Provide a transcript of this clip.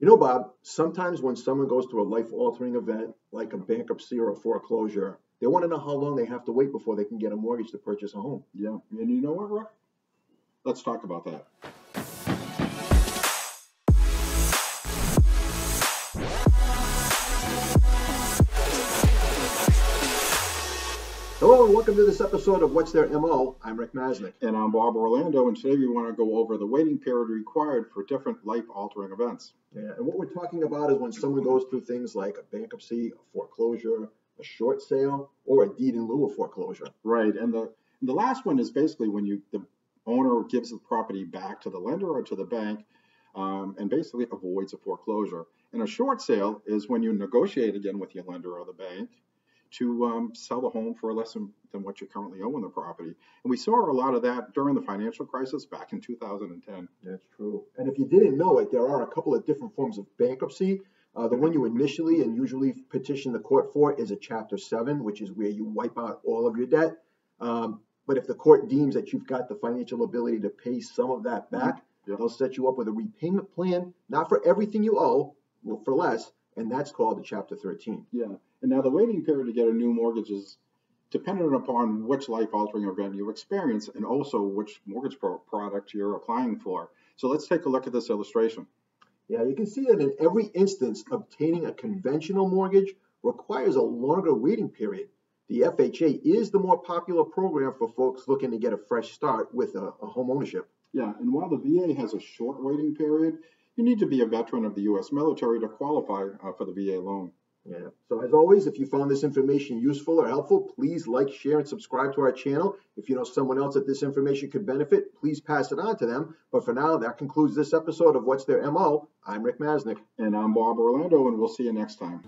You know, Bob, sometimes when someone goes through a life-altering event like a bankruptcy or a foreclosure, they want to know how long they have to wait before they can get a mortgage to purchase a home. Yeah, and you know what, Rick? Let's talk about that. Hello and welcome to this episode of What's Their MO. I'm Rick Masnick. And I'm Bob Orlando, and today we want to go over the waiting period required for different life-altering events. Yeah, and what we're talking about is when someone goes through things like a bankruptcy, a foreclosure, a short sale, or a deed in lieu of foreclosure. Right, and the last one is basically when the owner gives the property back to the lender or to the bank and basically avoids a foreclosure. And a short sale is when you negotiate again with your lender or the bank to sell the home for less than what you currently owe on the property. And we saw a lot of that during the financial crisis back in 2010. That's true. And if you didn't know it, there are a couple of different forms of bankruptcy. The one you initially and usually petition the court for is a Chapter 7, which is where you wipe out all of your debt. But if the court deems that you've got the financial ability to pay some of that back, they'll set you up with a repayment plan, not for everything you owe, well, for less, and that's called a Chapter 13. Yeah, and now the waiting period to get a new mortgage is dependent upon which life-altering event you experience and also which mortgage product you're applying for. So let's take a look at this illustration. Yeah, you can see that in every instance, obtaining a conventional mortgage requires a longer waiting period. The FHA is the more popular program for folks looking to get a fresh start with a home ownership. Yeah, and while the VA has a short waiting period, you need to be a veteran of the U.S. military to qualify for the VA loan. Yeah. So as always, if you found this information useful or helpful, please like, share, and subscribe to our channel. If you know someone else that this information could benefit, please pass it on to them. But for now, that concludes this episode of What's Their MO. I'm Rick Masnick. And I'm Bob Orlando, and we'll see you next time.